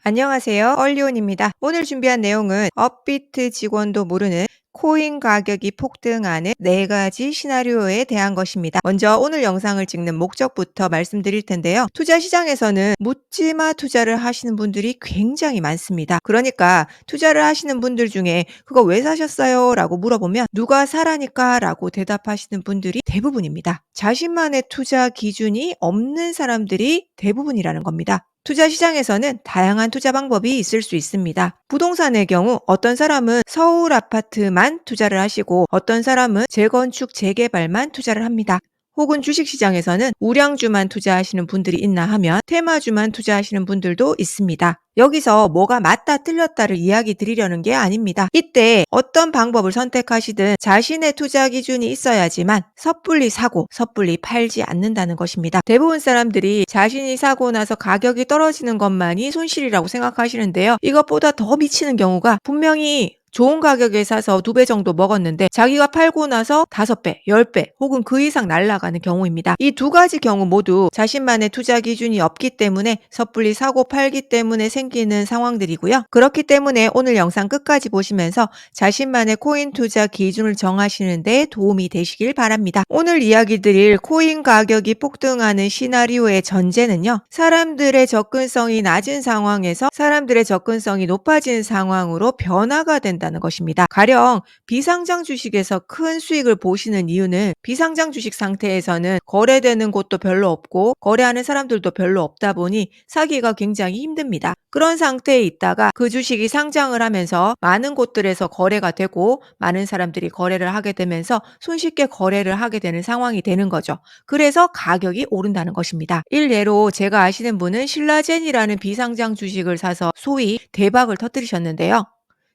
안녕하세요. 얼리온입니다. 오늘 준비한 내용은 업비트 직원도 모르는 코인 가격이 폭등하는 4가지 시나리오에 대한 것입니다. 먼저 오늘 영상을 찍는 목적부터 말씀드릴 텐데요. 투자 시장에서는 묻지마 투자를 하시는 분들이 굉장히 많습니다. 그러니까 투자를 하시는 분들 중에 그거 왜 사셨어요? 라고 물어보면 누가 사라니까 라고 대답하시는 분들이 대부분입니다. 자신만의 투자 기준이 없는 사람들이 대부분이라는 겁니다. 투자 시장에서는 다양한 투자 방법이 있을 수 있습니다. 부동산의 경우 어떤 사람은 서울 아파트만 투자를 하시고 어떤 사람은 재건축, 재개발만 투자를 합니다. 혹은 주식시장에서는 우량주만 투자하시는 분들이 있나 하면 테마주만 투자하시는 분들도 있습니다. 여기서 뭐가 맞다 틀렸다를 이야기 드리려는 게 아닙니다. 이때 어떤 방법을 선택하시든 자신의 투자 기준이 있어야지만 섣불리 사고 섣불리 팔지 않는다는 것입니다. 대부분 사람들이 자신이 사고 나서 가격이 떨어지는 것만이 손실이라고 생각하시는데요. 이것보다 더 미치는 경우가 분명히 좋은 가격에 사서 2배 정도 먹었는데 자기가 팔고 나서 5배, 10배 혹은 그 이상 날아가는 경우입니다. 이 2가지 경우 모두 자신만의 투자 기준이 없기 때문에 섣불리 사고 팔기 때문에 생기는 상황들이고요. 그렇기 때문에 오늘 영상 끝까지 보시면서 자신만의 코인 투자 기준을 정하시는 데 도움이 되시길 바랍니다. 오늘 이야기 드릴 코인 가격이 폭등하는 시나리오의 전제는요. 사람들의 접근성이 낮은 상황에서 사람들의 접근성이 높아진 상황으로 변화가 된다는 것입니다. 가령 비상장 주식에서 큰 수익을 보시는 이유는 비상장 주식 상태에서는 거래되는 곳도 별로 없고 거래하는 사람들도 별로 없다 보니 사기가 굉장히 힘듭니다. 그런 상태에 있다가 그 주식이 상장을 하면서 많은 곳들에서 거래가 되고 많은 사람들이 거래를 하게 되면서 손쉽게 거래를 하게 되는 상황이 되는 거죠. 그래서 가격이 오른다는 것입니다. 일례로 제가 아시는 분은 신라젠이라는 비상장 주식을 사서 소위 대박을 터뜨리셨는데요.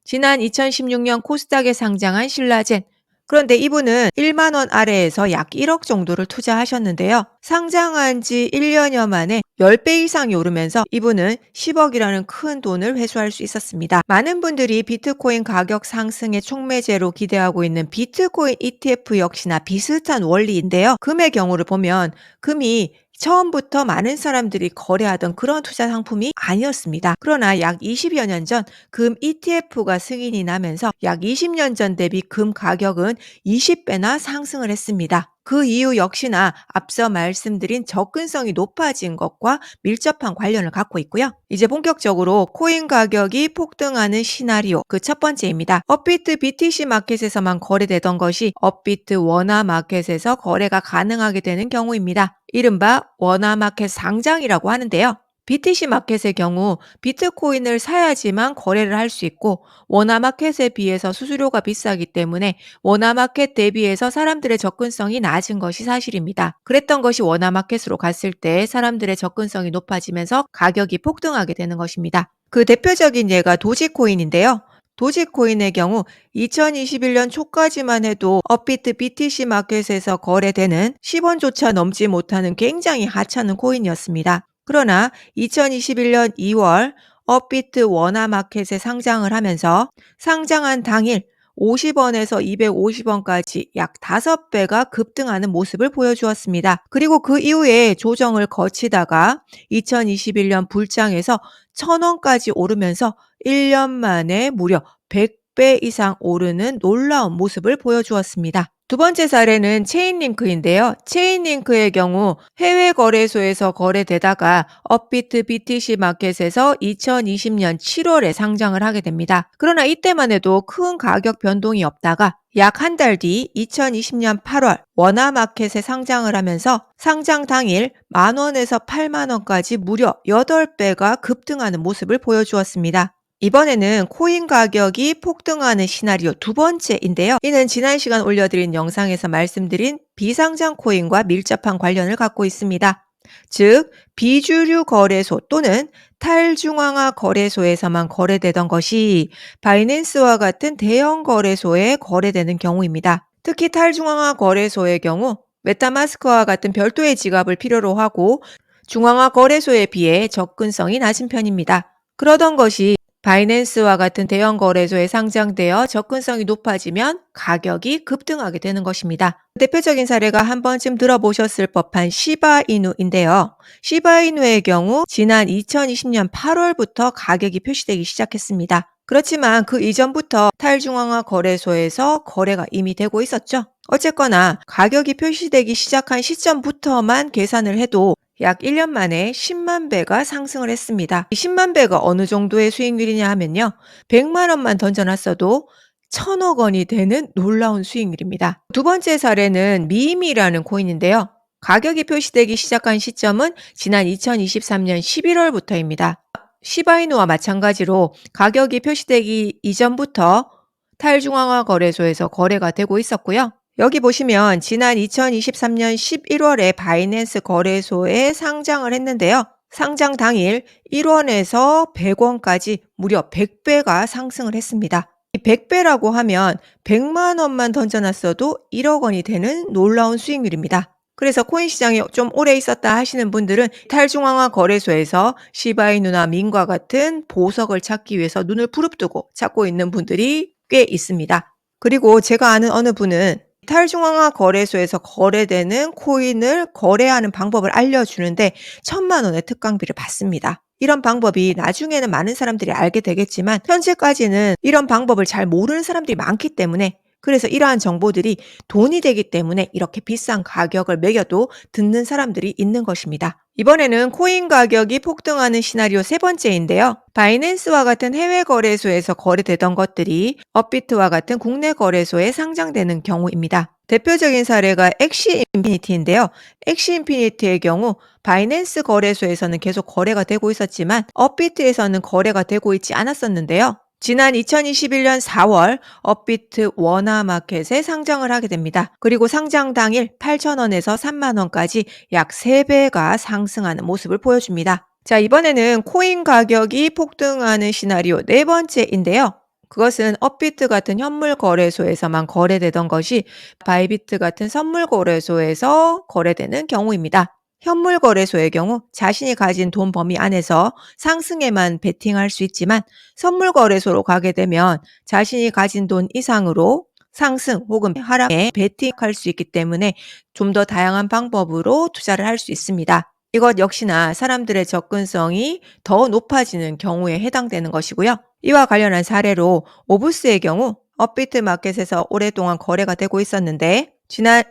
지난 2016년 코스닥에 상장한 신라젠. 그런데 이분은 1만 원 아래에서 약 1억 정도를 투자하셨는데요. 상장한 지 1년여 만에 10배 이상이 오르면서 이분은 10억이라는 큰 돈을 회수할 수 있었습니다. 많은 분들이 비트코인 가격 상승의 촉매제로 기대하고 있는 비트코인 ETF 역시나 비슷한 원리인데요. 금의 경우를 보면 금이 처음부터 많은 사람들이 거래하던 그런 투자 상품이 아니었습니다. 그러나 약 20여 년 전 금 ETF가 승인이 나면서 약 20년 전 대비 금 가격은 20배나 상승을 했습니다. 그 이유 역시나 앞서 말씀드린 접근성이 높아진 것과 밀접한 관련을 갖고 있고요. 이제 본격적으로 코인 가격이 폭등하는 시나리오 그 첫 번째입니다. 업비트 BTC 마켓에서만 거래되던 것이 업비트 원화 마켓에서 거래가 가능하게 되는 경우입니다. 이른바 원화 마켓 상장이라고 하는데요. BTC 마켓의 경우 비트코인을 사야지만 거래를 할 수 있고 원화 마켓에 비해서 수수료가 비싸기 때문에 원화 마켓 대비해서 사람들의 접근성이 낮은 것이 사실입니다. 그랬던 것이 원화 마켓으로 갔을 때 사람들의 접근성이 높아지면서 가격이 폭등하게 되는 것입니다. 그 대표적인 예가 도지코인인데요. 도지코인의 경우 2021년 초까지만 해도 업비트 BTC 마켓에서 거래되는 10원조차 넘지 못하는 굉장히 하찮은 코인이었습니다. 그러나 2021년 2월 업비트 원화 마켓에 상장을 하면서 상장한 당일 50원에서 250원까지 약 5배가 급등하는 모습을 보여주었습니다. 그리고 그 이후에 조정을 거치다가 2021년 불장에서 1000원까지 오르면서 1년 만에 무려 100배 이상 오르는 놀라운 모습을 보여주었습니다. 두 번째 사례는 체인링크인데요. 체인링크의 경우 해외 거래소에서 거래되다가 업비트 BTC 마켓에서 2020년 7월에 상장을 하게 됩니다. 그러나 이때만 해도 큰 가격 변동이 없다가 약 한 달 뒤 2020년 8월 원화 마켓에 상장을 하면서 상장 당일 10,000원에서 80,000원까지 무려 8배가 급등하는 모습을 보여주었습니다. 이번에는 코인 가격이 폭등하는 시나리오 두 번째인데요. 이는 지난 시간 올려드린 영상에서 말씀드린 비상장 코인과 밀접한 관련을 갖고 있습니다. 즉, 비주류 거래소 또는 탈중앙화 거래소에서만 거래되던 것이 바이낸스와 같은 대형 거래소에 거래되는 경우입니다. 특히 탈중앙화 거래소의 경우 메타마스크와 같은 별도의 지갑을 필요로 하고 중앙화 거래소에 비해 접근성이 낮은 편입니다. 그러던 것이 바이낸스와 같은 대형 거래소에 상장되어 접근성이 높아지면 가격이 급등하게 되는 것입니다. 대표적인 사례가 한 번쯤 들어보셨을 법한 시바이누인데요. 시바이누의 경우 지난 2020년 8월부터 가격이 표시되기 시작했습니다. 그렇지만 그 이전부터 탈중앙화 거래소에서 거래가 이미 되고 있었죠. 어쨌거나 가격이 표시되기 시작한 시점부터만 계산을 해도 약 1년 만에 10만 배가 상승을 했습니다. 이 10만 배가 어느 정도의 수익률이냐 하면요. 100만 원만 던져놨어도 1000억 원이 되는 놀라운 수익률입니다. 두 번째 사례는 미임이라는 코인인데요. 가격이 표시되기 시작한 시점은 지난 2023년 11월부터입니다. 시바이누와 마찬가지로 가격이 표시되기 이전부터 탈중앙화 거래소에서 거래가 되고 있었고요. 여기 보시면 지난 2023년 11월에 바이낸스 거래소에 상장을 했는데요. 상장 당일 1원에서 100원까지 무려 100배가 상승을 했습니다. 이 100배라고 하면 100만 원만 던져놨어도 1억 원이 되는 놀라운 수익률입니다. 그래서 코인 시장에 좀 오래 있었다 하시는 분들은 탈중앙화 거래소에서 시바이누나 민과 같은 보석을 찾기 위해서 눈을 부릅뜨고 찾고 있는 분들이 꽤 있습니다. 그리고 제가 아는 어느 분은 탈중앙화 거래소에서 거래되는 코인을 거래하는 방법을 알려주는데 1,000만 원의 특강비를 받습니다. 이런 방법이 나중에는 많은 사람들이 알게 되겠지만 현재까지는 이런 방법을 잘 모르는 사람들이 많기 때문에 그래서 이러한 정보들이 돈이 되기 때문에 이렇게 비싼 가격을 매겨도 듣는 사람들이 있는 것입니다. 이번에는 코인 가격이 폭등하는 시나리오 세 번째인데요. 바이낸스와 같은 해외 거래소에서 거래되던 것들이 업비트와 같은 국내 거래소에 상장되는 경우입니다. 대표적인 사례가 엑시 인피니티인데요. 엑시 인피니티의 경우 바이낸스 거래소에서는 계속 거래가 되고 있었지만 업비트에서는 거래가 되고 있지 않았었는데요. 지난 2021년 4월 업비트 원화마켓에 상장을 하게 됩니다. 그리고 상장 당일 8,000원에서 3만 원까지 약 3배가 상승하는 모습을 보여줍니다. 자, 이번에는 코인 가격이 폭등하는 시나리오 네 번째인데요. 그것은 업비트 같은 현물 거래소에서만 거래되던 것이 바이비트 같은 선물 거래소에서 거래되는 경우입니다. 현물 거래소의 경우 자신이 가진 돈 범위 안에서 상승에만 베팅할 수 있지만 선물 거래소로 가게 되면 자신이 가진 돈 이상으로 상승 혹은 하락에 베팅할 수 있기 때문에 좀 더 다양한 방법으로 투자를 할 수 있습니다. 이것 역시나 사람들의 접근성이 더 높아지는 경우에 해당되는 것이고요. 이와 관련한 사례로 오브스의 경우 업비트 마켓에서 오랫동안 거래가 되고 있었는데 지난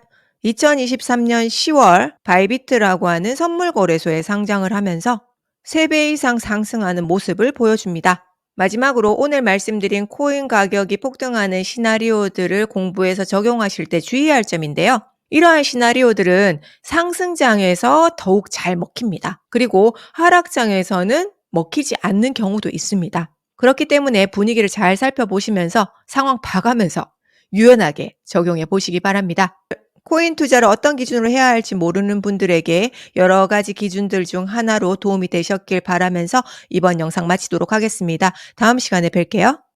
2023년 10월 바이비트라고 하는 선물 거래소에 상장을 하면서 3배 이상 상승하는 모습을 보여줍니다. 마지막으로 오늘 말씀드린 코인 가격이 폭등하는 시나리오들을 공부해서 적용하실 때 주의할 점인데요. 이러한 시나리오들은 상승장에서 더욱 잘 먹힙니다. 그리고 하락장에서는 먹히지 않는 경우도 있습니다. 그렇기 때문에 분위기를 잘 살펴보시면서 상황 봐가면서 유연하게 적용해 보시기 바랍니다. 코인 투자를 어떤 기준으로 해야 할지 모르는 분들에게 여러 가지 기준들 중 하나로 도움이 되셨길 바라면서 이번 영상 마치도록 하겠습니다. 다음 시간에 뵐게요.